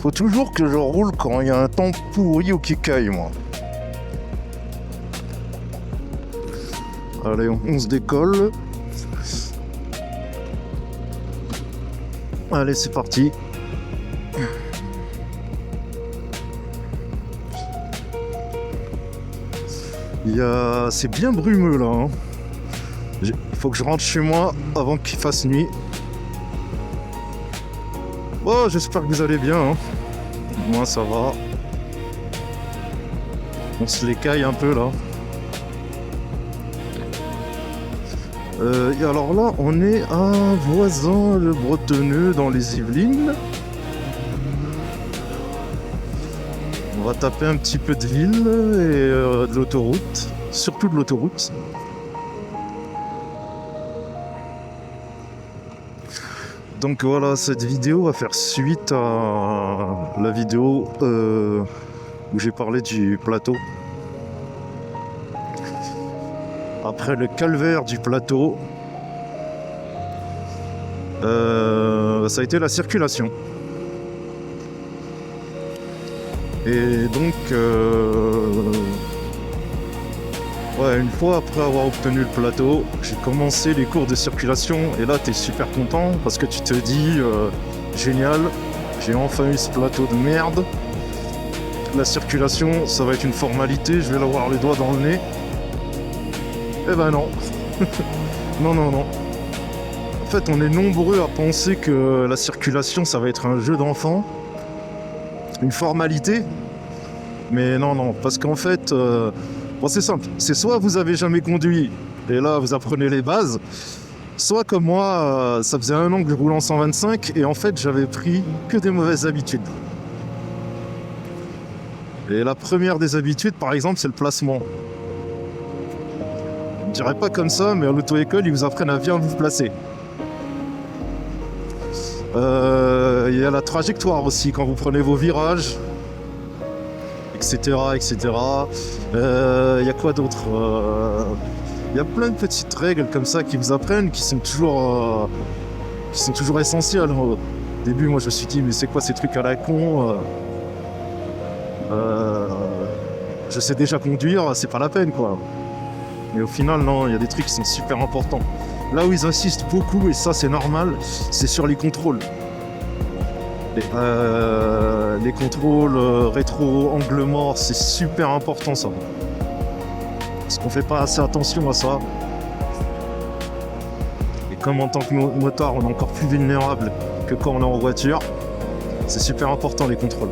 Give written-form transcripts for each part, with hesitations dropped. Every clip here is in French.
Faut toujours que je roule quand il y a un temps pourri ou qui caille, moi. Allez, on se décolle. Allez, c'est parti. C'est bien brumeux là. Hein. Il faut que je rentre chez moi avant qu'il fasse nuit. Bon, j'espère que vous allez bien. Hein. Moi, ça va. On se l'écaille un peu là. Et alors là, on est à Voisin-le-Bretonneux dans les Yvelines. On va taper un petit peu de ville et de l'autoroute, surtout de l'autoroute. Donc voilà, cette vidéo va faire suite à la vidéo où j'ai parlé du plateau. Après le calvaire du plateau, ça a été la circulation. Et donc, une fois après avoir obtenu le plateau, j'ai commencé les cours de circulation. Et là, t'es super content parce que tu te dis, génial, j'ai enfin eu ce plateau de merde. La circulation, ça va être une formalité, je vais l'avoir les doigts dans le nez. Eh ben non. non. En fait, on est nombreux à penser que la circulation, ça va être un jeu d'enfant. Une formalité. Mais non. Parce qu'en fait, c'est simple. C'est soit vous avez jamais conduit, et là, vous apprenez les bases. Soit comme moi, ça faisait 1 an que je roule en 125, et en fait, j'avais pris que des mauvaises habitudes. Et la première des habitudes, par exemple, c'est le placement. Je dirais pas comme ça, mais à l'auto-école, ils vous apprennent à bien vous placer. Il y a la trajectoire aussi, quand vous prenez vos virages, etc. Il y a quoi d'autre Il y a plein de petites règles comme ça qui vous apprennent, qui sont toujours essentielles. Au début, moi, je me suis dit, mais c'est quoi ces trucs à la con Je sais déjà conduire, c'est pas la peine, quoi. Mais au final, non, il y a des trucs qui sont super importants. Là où ils insistent beaucoup, et ça c'est normal, c'est sur les contrôles. Les contrôles rétro, angle mort, c'est super important ça. Parce qu'on fait pas assez attention à ça. Et comme en tant que motard, on est encore plus vulnérable que quand on est en voiture, c'est super important les contrôles.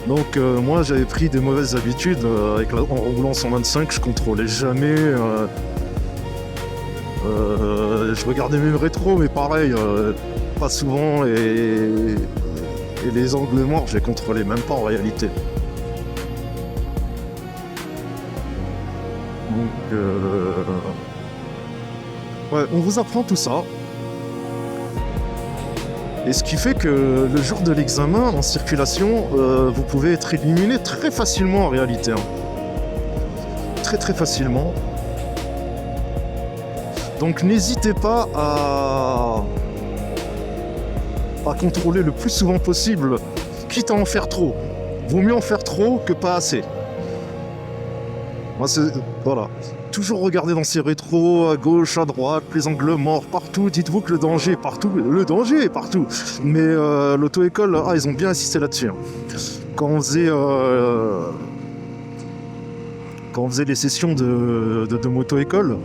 Donc moi j'avais pris des mauvaises habitudes en roulant 125, je contrôlais jamais. Je regardais mes rétros, mais pareil, pas souvent, et les angles morts, je les contrôlais même pas en réalité. Donc, on vous apprend tout ça. Et ce qui fait que le jour de l'examen en circulation, vous pouvez être éliminé très facilement en réalité. Hein. Très facilement. Donc n'hésitez pas à contrôler le plus souvent possible, quitte à en faire trop. Vaut mieux en faire trop que pas assez. Moi, voilà. Toujours regarder dans ses rétros, à gauche, à droite, les angles morts, partout. Dites-vous que le danger est partout. Le danger est partout. Mais l'auto-école, ils ont bien insisté là-dessus. Hein. Quand on faisait les sessions de moto-école,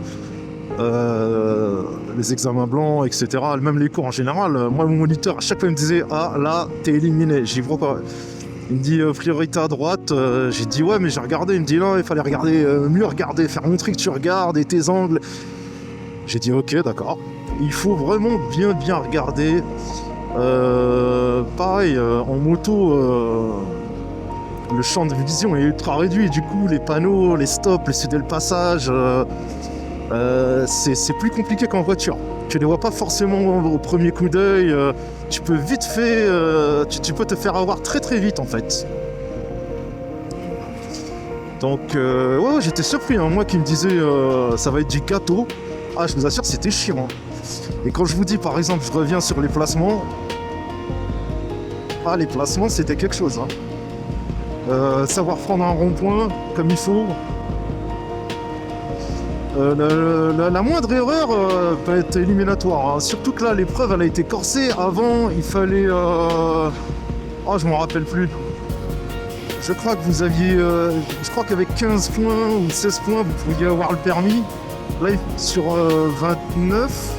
les examens blancs, etc., même les cours en général, moi, mon moniteur, à chaque fois, il me disait « Ah, là, t'es éliminé. » J'y vois pas. Il me dit priorité à droite, j'ai dit ouais mais j'ai regardé, il me dit non il fallait regarder, mieux regarder, faire montrer que tu regardes et tes angles. J'ai dit ok d'accord, il faut vraiment bien regarder. Pareil, en moto, le champ de vision est ultra réduit, du coup les panneaux, les stops, les céder le passage, c'est plus compliqué qu'en voiture. Tu les vois pas forcément au premier coup d'œil, tu peux vite fait, tu peux te faire avoir très vite en fait. Donc j'étais surpris, hein, moi qui me disais ça va être du gâteau, je vous assure c'était chiant. Et quand je vous dis par exemple je reviens sur les placements, Ah, les placements, c'était quelque chose. Hein. Savoir prendre un rond-point comme il faut. La moindre erreur peut être éliminatoire. Hein. Surtout que là, l'épreuve, elle a été corsée. Avant, il fallait... Oh, je m'en rappelle plus. Je crois que vous aviez... je crois qu'avec 15 points ou 16 points, vous pouviez avoir le permis. Là, sur 29...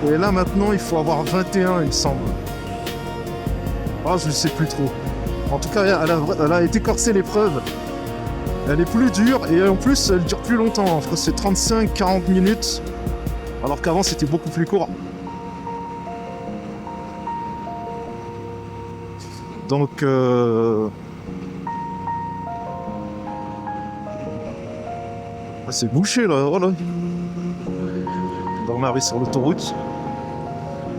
Et là, maintenant, il faut avoir 21, il semble. Ah, je ne sais plus trop. En tout cas, elle a été corsée, l'épreuve. Elle est plus dure et en plus, elle dure plus longtemps. Je crois que c'est 35-40 minutes. Alors qu'avant, c'était beaucoup plus court. Donc... c'est bouché, là. Voilà. Dans Marie sur l'autoroute.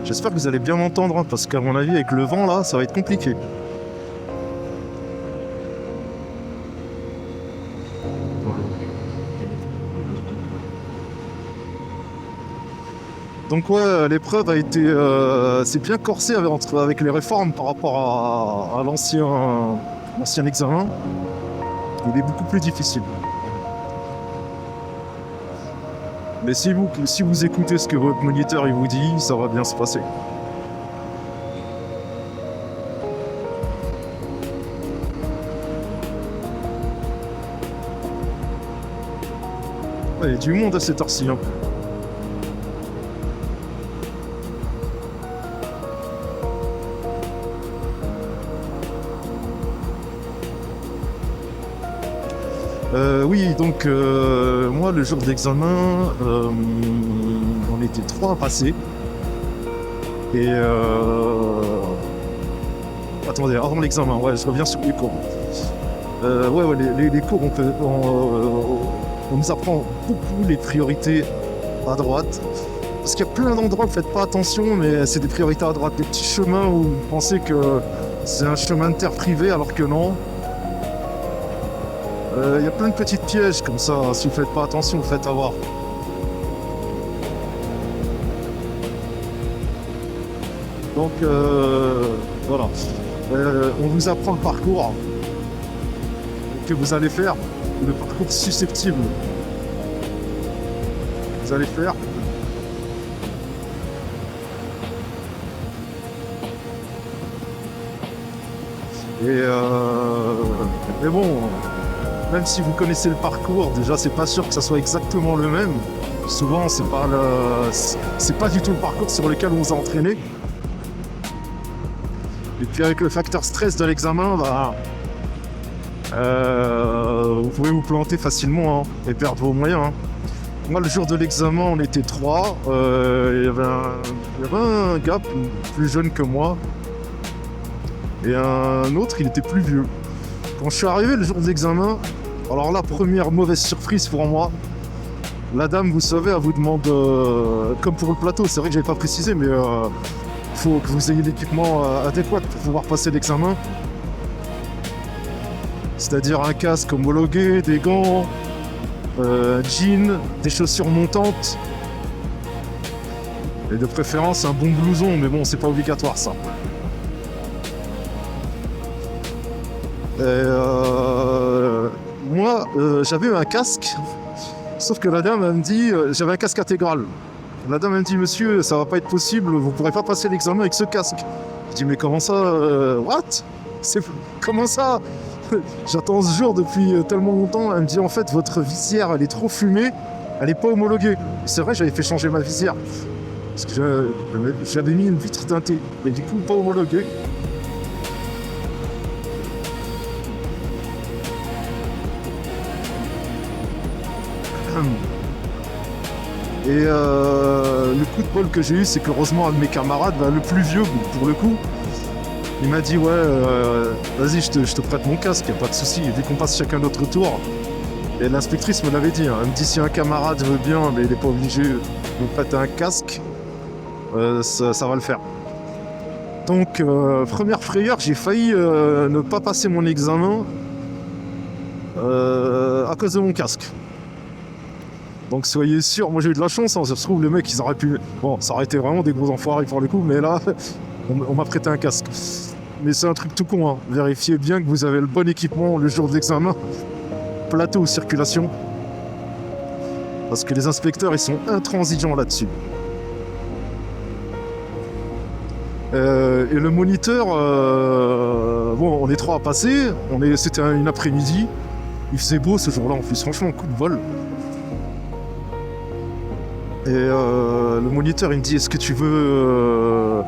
J'espère que vous allez bien m'entendre, hein, parce qu'à mon avis, avec le vent, là, ça va être compliqué. Donc ouais, l'épreuve a été... c'est bien corsé avec les réformes par rapport à l'ancien examen. Il est beaucoup plus difficile. Mais si vous écoutez ce que votre moniteur il vous dit, ça va bien se passer. Il y a du monde à cette heure-ci. Hein. Oui, donc moi le jour d'examen, on était 3 à passer. Et attendez, avant l'examen, ouais, je reviens sur les cours. Les cours, on nous apprend beaucoup les priorités à droite. Parce qu'il y a plein d'endroits où vous faites pas attention, mais c'est des priorités à droite. Des petits chemins où vous pensez que c'est un chemin de terre privé alors que non. Il y a plein de petites pièges comme ça, si vous faites pas attention, vous faites avoir. Donc voilà, on vous apprend le parcours que vous allez faire, le parcours susceptible. Vous allez faire. Mais bon, même si vous connaissez le parcours, déjà c'est pas sûr que ça soit exactement le même. Souvent c'est pas du tout le parcours sur lequel on vous a entraîné. Et puis avec le facteur stress de l'examen, vous pouvez vous planter facilement, hein, et perdre vos moyens. Hein. Moi le jour de l'examen on était 3, il y avait un gars plus jeune que moi et un autre il était plus vieux. Quand je suis arrivé le jour de l'examen, alors là, première mauvaise surprise pour moi. La dame, vous savez, elle vous demande, comme pour le plateau, c'est vrai que j'avais pas précisé, mais il faut que vous ayez l'équipement adéquat pour pouvoir passer l'examen. C'est-à-dire un casque homologué, des gants, un jean, des chaussures montantes. Et de préférence un bon blouson, mais bon, c'est pas obligatoire ça. Moi, j'avais un casque, sauf que la dame elle me dit, j'avais un casque intégral. La dame elle me dit, monsieur, ça va pas être possible, vous pourrez pas passer l'examen avec ce casque. Je dis, mais comment ça, what? Comment ça? J'attends ce jour depuis tellement longtemps. Elle me dit, en fait, votre visière, elle est trop fumée, elle est pas homologuée. C'est vrai, j'avais fait changer ma visière, parce que j'avais mis une vitre teintée, mais du coup, pas homologuée. Et le coup de bol que j'ai eu, c'est qu'heureusement un de mes camarades, le plus vieux pour le coup, il m'a dit ouais, vas-y, je te prête mon casque, y a pas de souci. Dès qu'on passe chacun notre tour, et l'inspectrice me l'avait dit, hein, elle me dit si un camarade veut bien, mais il n'est pas obligé de me prêter un casque, ça va le faire. Donc première frayeur, j'ai failli ne pas passer mon examen à cause de mon casque. Donc soyez sûr, moi j'ai eu de la chance, hein, ça se trouve les mecs ils auraient pu... Bon, ça aurait été vraiment des gros enfoirés pour le coup, mais là, on m'a prêté un casque. Mais c'est un truc tout con, hein. Vérifiez bien que vous avez le bon équipement le jour de l'examen. Plateau ou circulation. Parce que les inspecteurs, ils sont intransigeants là-dessus. Et le moniteur, bon, on est 3 à passer. C'était une après-midi. Il faisait beau ce jour-là en plus, franchement, coup de vol. Et le moniteur, il me dit, est-ce que tu veux...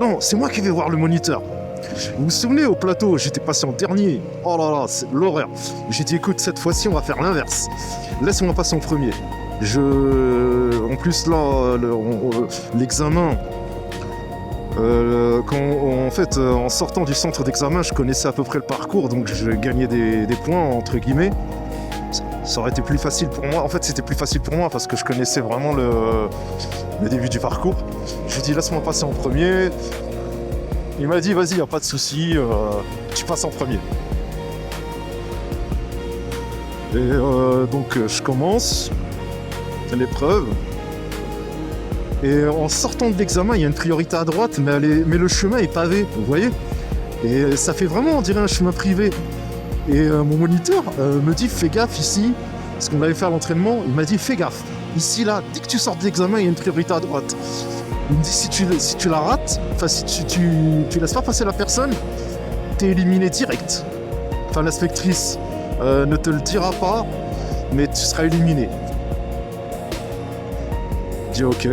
Non, c'est moi qui vais voir le moniteur. Vous vous souvenez, au plateau, j'étais passé en dernier. Oh là là, c'est l'horreur. J'ai dit, écoute, cette fois-ci, on va faire l'inverse. Laisse-moi passer en premier. En plus, là, l'examen... en sortant du centre d'examen, je connaissais à peu près le parcours, donc je gagnais des points, entre guillemets. Ça aurait été plus facile pour moi. En fait, c'était plus facile pour moi parce que je connaissais vraiment le début du parcours. Je lui ai dit, laisse-moi passer en premier. Il m'a dit, vas-y, y a pas de souci, tu passes en premier. Et donc, je commence l'épreuve. Et en sortant de l'examen, il y a une priorité à droite, mais le chemin est pavé, vous voyez. Et ça fait vraiment, on dirait, un chemin privé. Et mon moniteur me dit, fais gaffe ici, parce qu'on l'avait fait à l'entraînement, il m'a dit, fais gaffe. Ici, là, dès que tu sors de l'examen, il y a une priorité à droite. Il me dit, si tu la rates, enfin, si tu laisses pas passer la personne, t'es éliminé direct. Enfin, l'inspectrice ne te le dira pas, mais tu seras éliminé. Je dis, ok.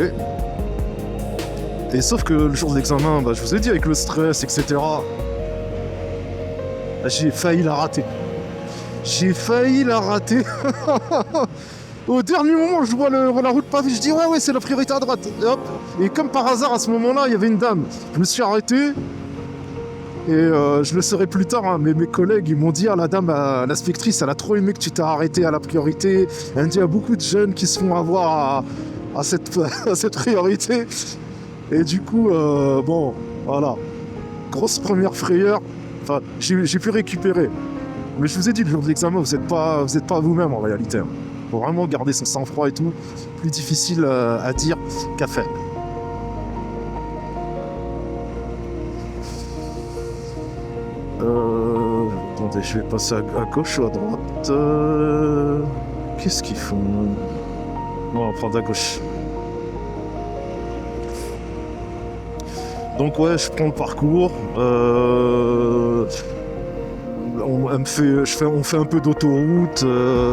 Et sauf que le jour de l'examen, je vous ai dit, avec le stress, etc., j'ai failli la rater. Au dernier moment, je vois la route pavée, je dis ouais, c'est la priorité à droite. Et hop. Et comme par hasard, à ce moment-là, il y avait une dame. Je me suis arrêté. Et je le saurai plus tard, hein, mais mes collègues, ils m'ont dit, la dame, l'inspectrice, elle a trop aimé que tu t'es arrêté à la priorité. Elle me dit, il y a beaucoup de jeunes qui se font avoir à cette priorité. Et du coup, bon, voilà. Grosse première frayeur. Enfin, j'ai pu récupérer. Mais je vous ai dit, le jour de l'examen, vous n'êtes pas vous-même en réalité. Faut vraiment garder son sang-froid et tout. Plus difficile à dire qu'à faire. Attendez, je vais passer à gauche ou à droite. Qu'est-ce qu'ils font? Bon, on va prendre à gauche. Donc ouais, je prends le parcours. On fait un peu d'autoroute.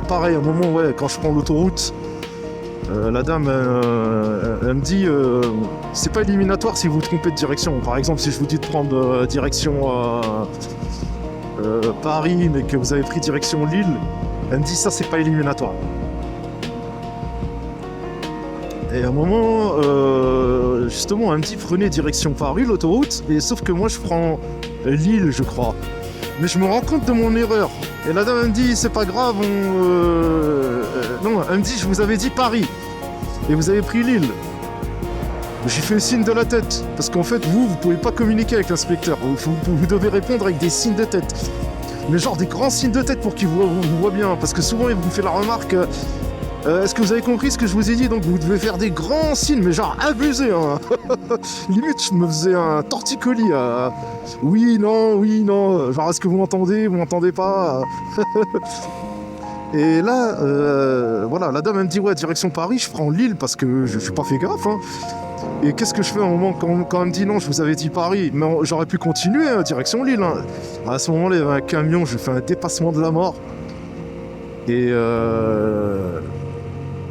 Pareil, à un moment, ouais, quand je prends l'autoroute, la dame, elle me dit, c'est pas éliminatoire si vous vous trompez de direction. Par exemple, si je vous dis de prendre direction Paris, mais que vous avez pris direction Lille, elle me dit ça, c'est pas éliminatoire. Et à un moment, justement, elle me dit prenez direction Paris, l'autoroute, et sauf que moi je prends Lille, je crois. Mais je me rends compte de mon erreur. Et la dame elle me dit c'est pas grave, non, elle me dit je vous avais dit Paris, et vous avez pris Lille. J'ai fait le signe de la tête, parce qu'en fait vous pouvez pas communiquer avec l'inspecteur, vous devez répondre avec des signes de tête. Mais genre des grands signes de tête pour qu'il vous voit bien, parce que souvent il vous fait la remarque... est-ce que vous avez compris ce que je vous ai dit? Donc vous devez faire des grands signes, mais genre abusé, hein. Limite je me faisais un torticolis. Oui, non, genre est-ce que vous m'entendez pas? Et là, voilà, la dame elle me dit ouais, direction Paris, je prends Lille parce que je suis pas fait gaffe, hein. Et qu'est-ce que je fais à un moment quand elle me dit non, je vous avais dit Paris, mais j'aurais pu continuer, direction Lille, hein. À ce moment-là, il y avait un camion, je fais un dépassement de la mort. Et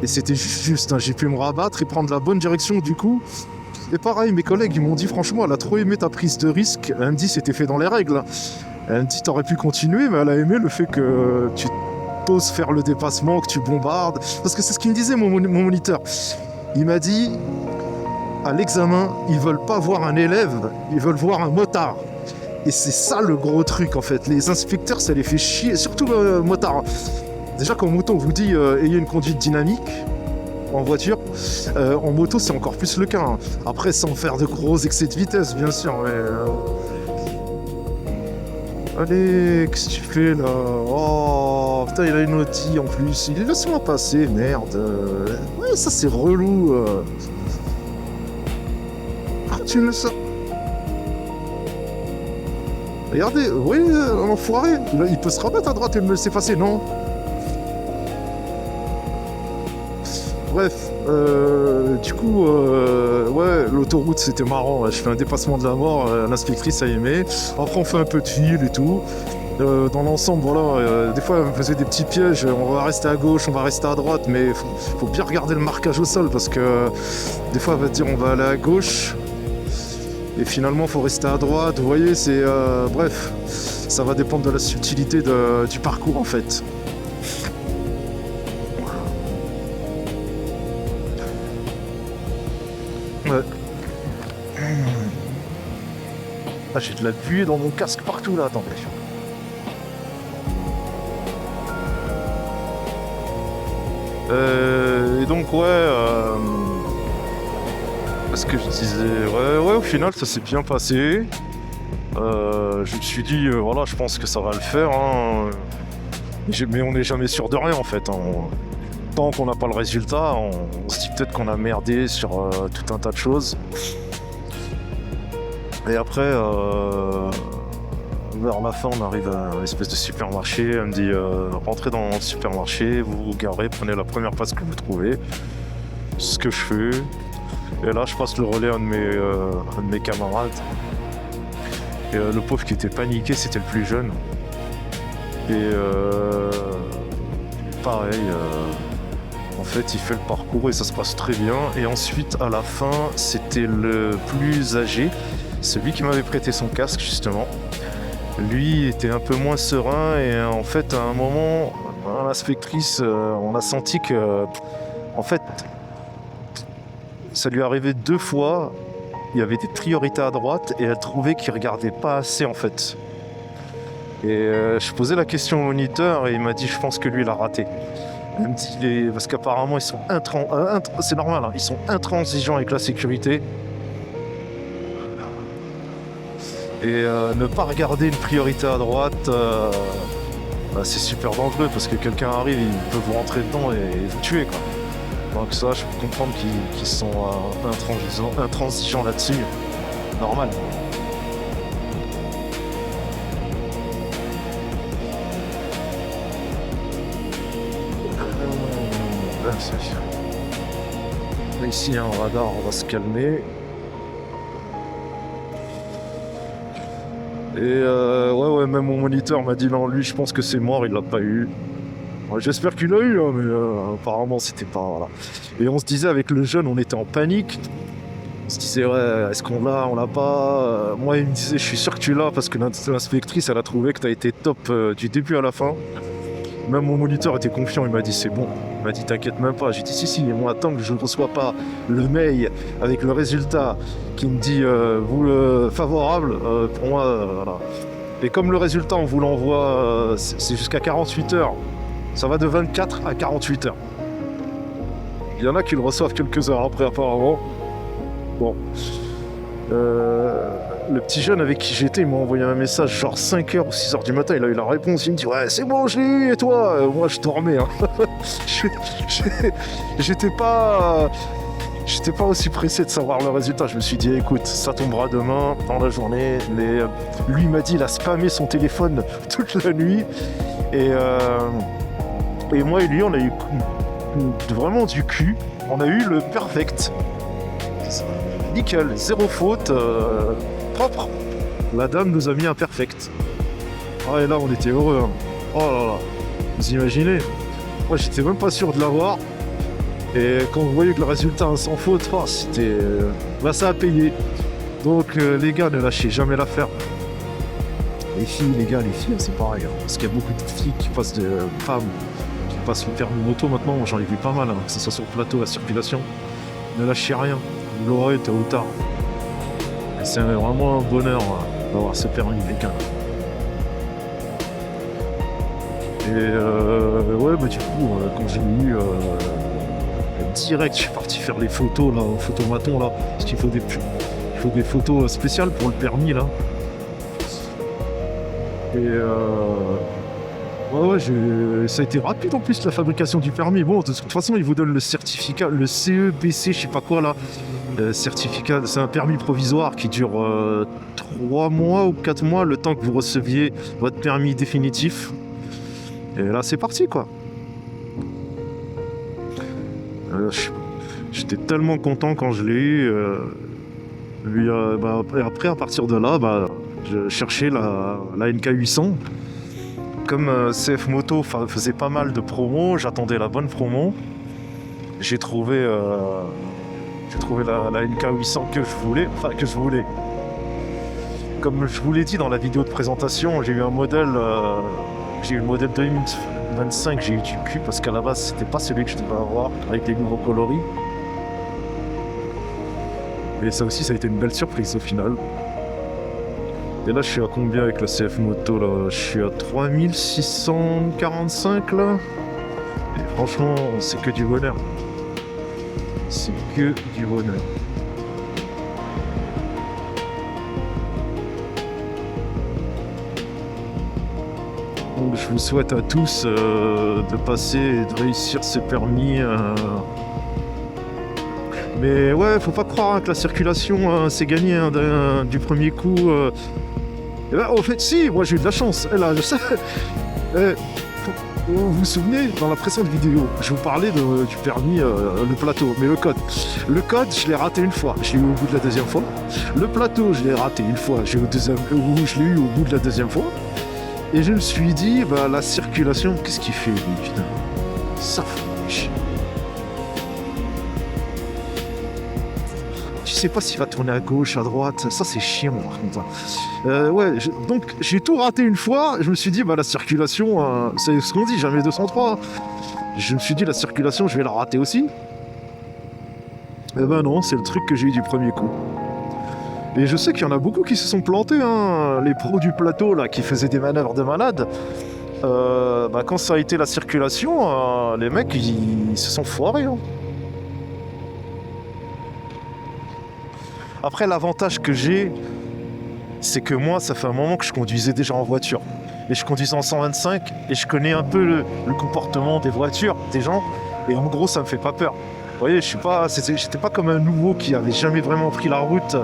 c'était juste, hein. J'ai pu me rabattre et prendre la bonne direction du coup. Et pareil, mes collègues, ils m'ont dit franchement, elle a trop aimé ta prise de risque. Elle me dit c'était fait dans les règles. Elle me dit t'aurais pu continuer, mais elle a aimé le fait que tu t'oses faire le dépassement, que tu bombardes. Parce que c'est ce qu'il me disait mon moniteur. Il m'a dit, à l'examen, ils veulent pas voir un élève, ils veulent voir un motard. Et c'est ça le gros truc en fait. Les inspecteurs, ça les fait chier, surtout le motard. Déjà qu'en moto, on vous dit ayez une conduite dynamique en voiture. En moto, c'est encore plus le cas, hein. Après, sans faire de gros excès de vitesse, bien sûr. Mais, allez, qu'est-ce que tu fais là? Oh, putain, il a une Audi en plus. Laisse-moi passer, merde. Ouais, ça c'est relou. Ah, tu me sors. Regardez, vous voyez l'enfoiré, là, il peut se rabattre à droite et me laisser passer, non? Bref, du coup, ouais, l'autoroute c'était marrant, je fais un dépassement de la mort, l'inspectrice a aimé, après on fait un peu de fil et tout. Dans l'ensemble, voilà, des fois elle me faisait des petits pièges, on va rester à gauche, on va rester à droite, mais faut bien regarder le marquage au sol parce que des fois elle va te dire on va aller à gauche et finalement faut rester à droite, vous voyez, c'est bref, ça va dépendre de la subtilité du parcours en fait. Ouais. Ah, j'ai de la buée dans mon casque partout là, attendez. Et donc ouais, ce que je disais, ouais, au final ça s'est bien passé. Je me suis dit, voilà, je pense que ça va le faire, hein. Mais on n'est jamais sûr de rien en fait, hein. Tant qu'on n'a pas le résultat, on se dit peut-être qu'on a merdé sur tout un tas de choses. Et après, vers la fin, on arrive à une espèce de supermarché. Elle me dit rentrez dans le supermarché, vous vous garez, prenez la première place que vous trouvez. C'est ce que je fais. Et là, je passe le relais à un de mes camarades. Et le pauvre qui était paniqué, c'était le plus jeune. Et pareil, en fait, il fait le parcours et ça se passe très bien. Et ensuite, à la fin, c'était le plus âgé, celui qui m'avait prêté son casque, justement. Lui était un peu moins serein et en fait, à un moment, l'inspectrice, on a senti que, en fait, ça lui arrivait 2 fois. Il y avait des priorités à droite et elle trouvait qu'il regardait pas assez, en fait. Et je posais la question au moniteur et il m'a dit je pense que lui il a raté. Il me dit parce qu'apparemment ils sont c'est normal, hein, ils sont intransigeants avec la sécurité. Et ne pas regarder une priorité à droite, c'est super dangereux parce que quelqu'un arrive, il peut vous rentrer dedans et vous tuer, quoi. Donc ça, je peux comprendre qu'ils sont intransigeants là-dessus. Normal. Ici, il y a un radar, on va se calmer. Et ouais, même mon moniteur m'a dit non, lui, je pense que c'est mort, il l'a pas eu. Ouais, j'espère qu'il l'a eu, hein, mais apparemment, c'était pas. Voilà. Et on se disait, avec le jeune, on était en panique. On se disait, ouais, est-ce qu'on l'a, on l'a pas. Moi, il me disait, je suis sûr que tu l'as parce que l'inspectrice, elle a trouvé que tu as été top du début à la fin. Même mon moniteur était confiant, il m'a dit c'est bon. Il m'a dit t'inquiète même pas. J'ai dit si, mais moi tant que je ne reçois pas le mail avec le résultat qui me dit favorable, pour moi, voilà. Et comme le résultat on vous l'envoie, c'est jusqu'à 48 heures. Ça va de 24 à 48 heures. Il y en a qui le reçoivent quelques heures après apparemment. Bon. Le petit jeune avec qui j'étais, il m'a envoyé un message genre 5h ou 6h du matin, il a eu la réponse, il me dit ouais c'est bon je l'ai eu et toi moi je dormais, hein. J'étais pas aussi pressé de savoir le résultat, je me suis dit écoute ça tombera demain dans la journée, mais lui il m'a dit il a spammé son téléphone toute la nuit et moi et lui on a eu vraiment du cul, on a eu le perfect. Nickel, zéro faute, propre. La dame nous a mis un perfect. Ah et là on était heureux, hein. Oh là là, vous imaginez? Moi j'étais même pas sûr de l'avoir. Et quand vous voyez que le résultat est sans faute, oh, c'était... Bah ça a payé. Donc les gars, ne lâchez jamais l'affaire. Les filles, c'est pareil, hein, parce qu'il y a beaucoup de filles qui passent de femmes qui passent le permis moto maintenant, j'en ai vu pas mal, hein, que ce soit sur le plateau, la circulation. Ne lâchez rien. Vous l'aurez tôt ou tard. Et c'est vraiment un bonheur d'avoir ce permis, les gars. Et ouais, bah du coup, quand j'ai eu direct, je suis parti faire les photos là, au photomaton là, parce qu'il faut des photos spéciales pour le permis là. Et ouais, ça a été rapide en plus la fabrication du permis. Bon, de toute façon, ils vous donnent le certificat, le CEBC, je sais pas quoi là. Certificat, c'est un permis provisoire qui dure 3 mois ou 4 mois, le temps que vous receviez votre permis définitif. Et là, c'est parti, quoi. J'étais tellement content quand je l'ai eu. Et après, à partir de là, je cherchais la NK800. Comme CF Moto faisait pas mal de promos, j'attendais la bonne promo. J'ai trouvé la NK800 que je voulais. Comme je vous l'ai dit dans la vidéo de présentation, j'ai eu le modèle 2025, j'ai eu du cul parce qu'à la base c'était pas celui que je devais avoir avec les nouveaux coloris. Et ça aussi, ça a été une belle surprise au final. Et là, je suis à combien avec la CF Moto là? Je suis à 3645 là. Et franchement, c'est que du bonheur. C'est que du bonheur. Donc, je vous souhaite à tous de passer et de réussir ce permis. Mais ouais, faut pas croire que la circulation c'est gagné du premier coup. Et ben, au fait, si, moi j'ai eu de la chance. Et là, je sais. Vous vous souvenez, dans la précédente vidéo, je vous parlais du permis, le plateau, mais le code. Le code, je l'ai raté une fois, je l'ai eu au bout de la deuxième fois. Le plateau, je l'ai raté une fois, je l'ai eu au bout de la deuxième fois. Et je me suis dit, la circulation, qu'est-ce qu'il fait, lui, putain? Ça fout chier. Tu sais pas s'il va tourner à gauche, à droite, ça c'est chiant par contre. Donc j'ai tout raté une fois, je me suis dit la circulation, c'est ce qu'on dit, jamais 203. Je me suis dit la circulation, je vais la rater aussi. Eh ben non, c'est le truc que j'ai eu du premier coup. Et je sais qu'il y en a beaucoup qui se sont plantés, hein, les pros du plateau là, qui faisaient des manœuvres de malade. Quand ça a été la circulation, les mecs ils se sont foirés. Hein. Après, l'avantage que j'ai, c'est que moi, ça fait un moment que je conduisais déjà en voiture. Et je conduisais en 125 et je connais un peu le comportement des voitures, des gens. Et en gros, ça me fait pas peur. Vous voyez, j'étais pas comme un nouveau qui avait jamais vraiment pris la route.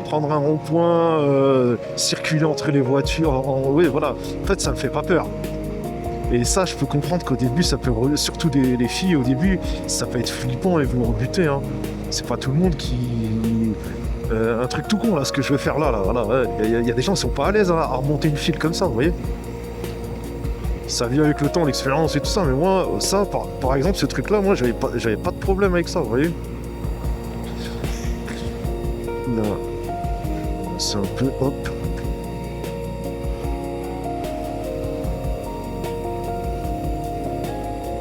Prendre un rond-point, circuler entre les voitures. Oui, voilà. En fait, ça me fait pas peur. Et ça, je peux comprendre qu'au début, ça peut, surtout les filles, au début, ça peut être flippant et vous rebuter. Hein. C'est pas tout le monde qui... un truc tout con, là, ce que je vais faire là. Voilà, y a des gens qui sont pas à l'aise à remonter une file comme ça, vous voyez. Ça vient avec le temps, l'expérience et tout ça, mais moi, ça, par exemple, ce truc-là, moi, j'avais pas de problème avec ça, vous voyez. Là, c'est un peu... Hop.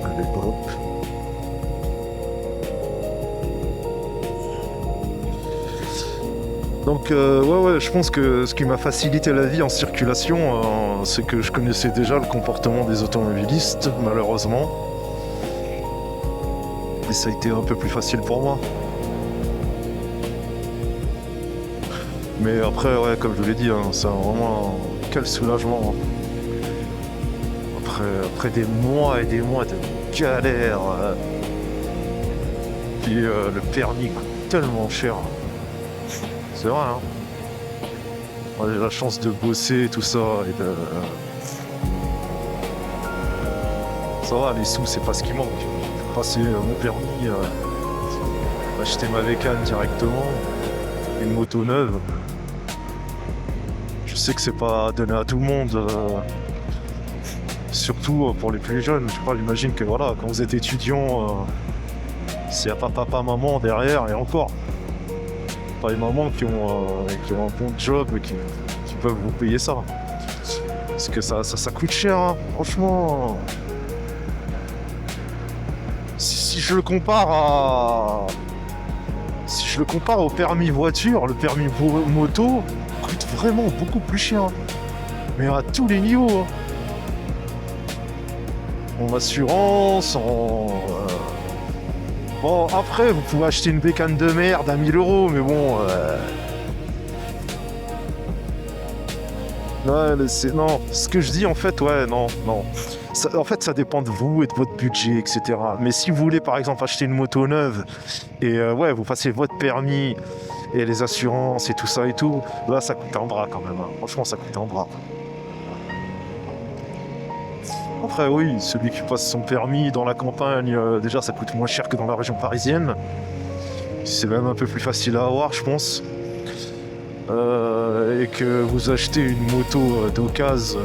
Allez, hop. Donc je pense que ce qui m'a facilité la vie en circulation, c'est que je connaissais déjà le comportement des automobilistes, malheureusement. Et ça a été un peu plus facile pour moi. Mais après, comme je vous l'ai dit, c'est vraiment quel soulagement. Après des mois et des mois de galère. Puis le permis coûte tellement cher. C'est vrai, hein. J'ai la chance de bosser, tout ça, et de... Ça va, les sous, c'est pas ce qui manque. Passer mon permis, acheter ma bécane directement, une moto neuve. Je sais que c'est pas donné à tout le monde, surtout pour les plus jeunes. Je sais pas, j'imagine que voilà, quand vous êtes étudiant, s'il n'y a pas papa, maman derrière, et encore. Pas les mamans qui ont un bon job et qui peuvent vous payer ça. Parce que ça coûte cher, hein. Franchement. Si je le compare au permis voiture, le permis moto coûte vraiment beaucoup plus cher. Mais à tous les niveaux. En assurance, Bon, après, vous pouvez acheter une bécane de merde à 1000 €, mais bon... Non, ce que je dis, en fait, non. En fait, ça dépend de vous et de votre budget, etc. Mais si vous voulez, par exemple, acheter une moto neuve, et vous passez votre permis, et les assurances et tout ça et tout, là ça coûte un bras quand même, hein. Franchement ça coûte un bras. Après oui, celui qui passe son permis dans la campagne, déjà ça coûte moins cher que dans la région parisienne. C'est même un peu plus facile à avoir je pense. Et que vous achetez une moto d'occasion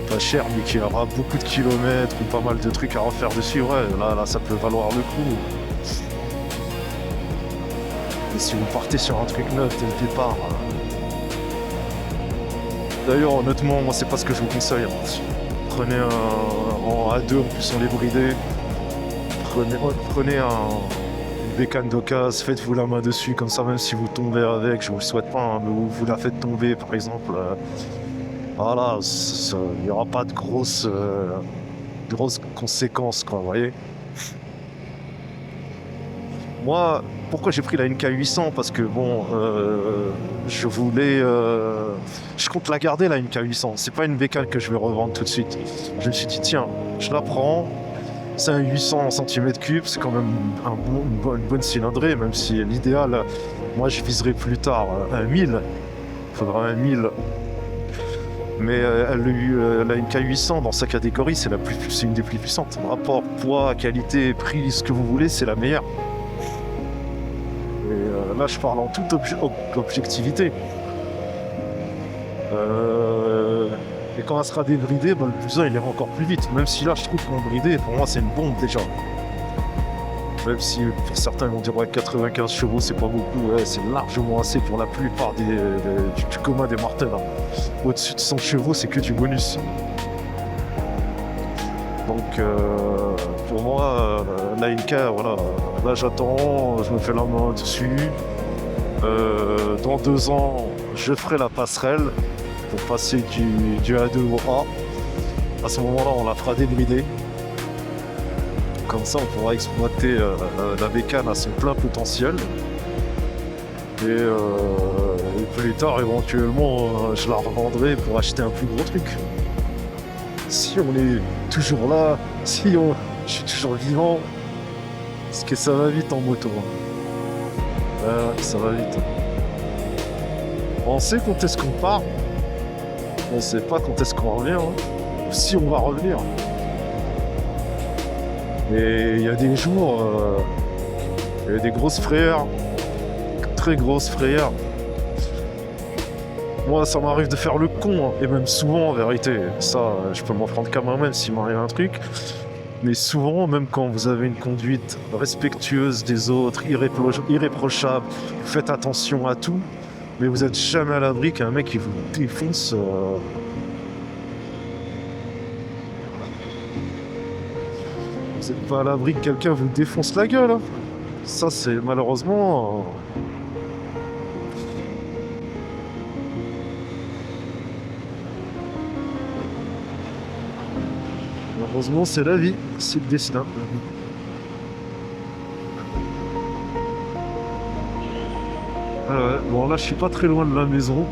pas cher mais qui aura beaucoup de kilomètres ou pas mal de trucs à refaire dessus, ouais, là ça peut valoir le coup. Et si vous partez sur un truc neuf dès le départ. D'ailleurs honnêtement moi c'est pas ce que je vous conseille. Prenez en A2, en plus on est bridé. Prenez une bécane d'occasion, faites-vous la main dessus, comme ça même si vous tombez avec, je vous le souhaite pas, hein, mais vous la faites tomber par exemple. Voilà, il n'y aura pas de grosses conséquences, quoi, vous voyez. Moi, pourquoi j'ai pris la NK800? Parce que bon, je voulais... je compte la garder, la NK800. C'est pas une bécane que je vais revendre tout de suite. Je me suis dit, tiens, je la prends. C'est un 800 cm3, c'est quand même une bonne cylindrée, même si l'idéal, moi je viserai plus tard un 1000. Il faudra un 1000. Mais la NK800 dans sa catégorie, c'est une des plus puissantes. Rapport poids, qualité, prix, ce que vous voulez, c'est la meilleure. Et là, je parle en toute objectivité. Et quand elle sera débridée, le plus il ira encore plus vite. Même si là, je trouve qu'en bridé, pour moi, c'est une bombe déjà. Même si pour certains ils vont dire ouais, 95 chevaux c'est pas beaucoup, ouais, c'est largement assez pour la plupart du commun des mortels. Hein. Au-dessus de 100 chevaux c'est que du bonus. Donc pour moi la NK, voilà, là j'attends, je me fais la main dessus. Dans 2 ans je ferai la passerelle pour passer du A2 au A. À ce moment-là on la fera débrider. Comme ça, on pourra exploiter la bécane à son plein potentiel. Et plus tard, éventuellement, je la revendrai pour acheter un plus gros truc. Si on est toujours là, je suis toujours vivant, parce que ça va vite en moto. Ça va vite. On sait quand est-ce qu'on part, on sait pas quand est-ce qu'on revient, hein. Si on va revenir. Et il y a des jours, il y a des grosses frayeurs, très grosses frayeurs. Moi, ça m'arrive de faire le con, hein, et même souvent en vérité. Ça, je peux m'en prendre qu'à moi-même s'il m'arrive un truc. Mais souvent, même quand vous avez une conduite respectueuse des autres, irréprochable, vous faites attention à tout, mais vous n'êtes jamais à l'abri qu'un mec qui vous défonce. Vous n'êtes pas à l'abri que quelqu'un vous défonce la gueule. Hein. Ça, c'est malheureusement... Malheureusement, c'est la vie, c'est le destin. Ah ouais, bon là, je suis pas très loin de la maison.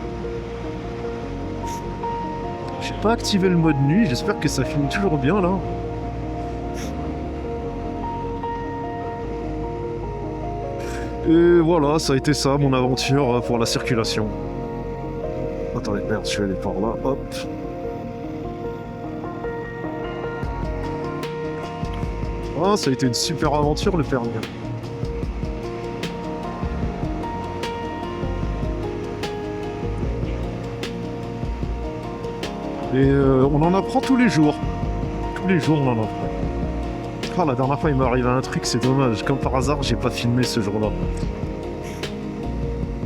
J'ai pas activé le mode nuit, j'espère que ça filme toujours bien là. Et voilà, ça a été ça, mon aventure pour la circulation. Attendez, merde, je vais aller par là, hop. Ah, ça a été une super aventure, le permis. Et on en apprend tous les jours. Tous les jours, on en apprend. Ah, la dernière fois, il m'est arrivé un truc, c'est dommage. Comme par hasard, j'ai pas filmé ce jour-là.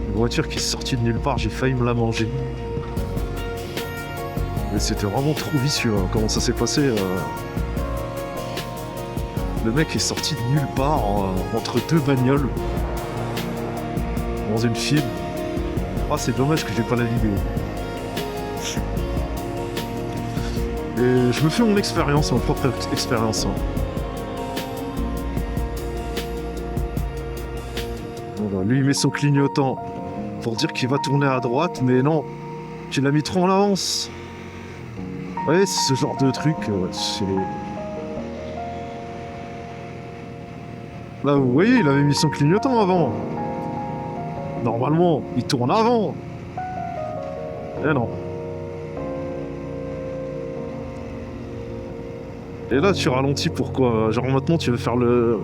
Une voiture qui est sortie de nulle part, j'ai failli me la manger. Mais c'était vraiment trop vicieux, hein. Comment ça s'est passé Le mec est sorti de nulle part, entre 2 bagnoles. Dans une file. Ah, c'est dommage que j'ai pas la vidéo. Et je me fais mon expérience, ma propre expérience. Hein. Voilà, lui il met son clignotant pour dire qu'il va tourner à droite, mais non, tu l'as mis trop en avance. Ouais, c'est ce genre de truc, c'est... Là, vous voyez, il avait mis son clignotant avant. Normalement, il tourne avant. Eh non. Et là, tu ralentis pourquoi? Genre maintenant, tu veux faire le...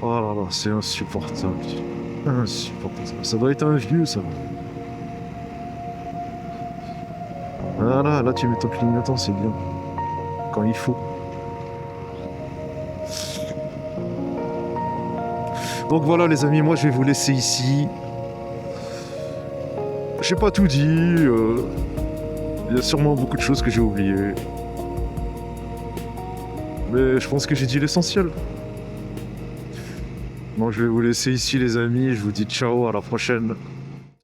Oh là là, c'est insupportable. Insupportable. Ça doit être un vieux, ça. Voilà, là, tu mets ton clignotant, c'est bien. Quand il faut. Donc voilà, les amis, moi, je vais vous laisser ici. J'ai pas tout dit. Il y a sûrement beaucoup de choses que j'ai oubliées. Mais je pense que j'ai dit l'essentiel. Donc je vais vous laisser ici, les amis. Je vous dis ciao, à la prochaine.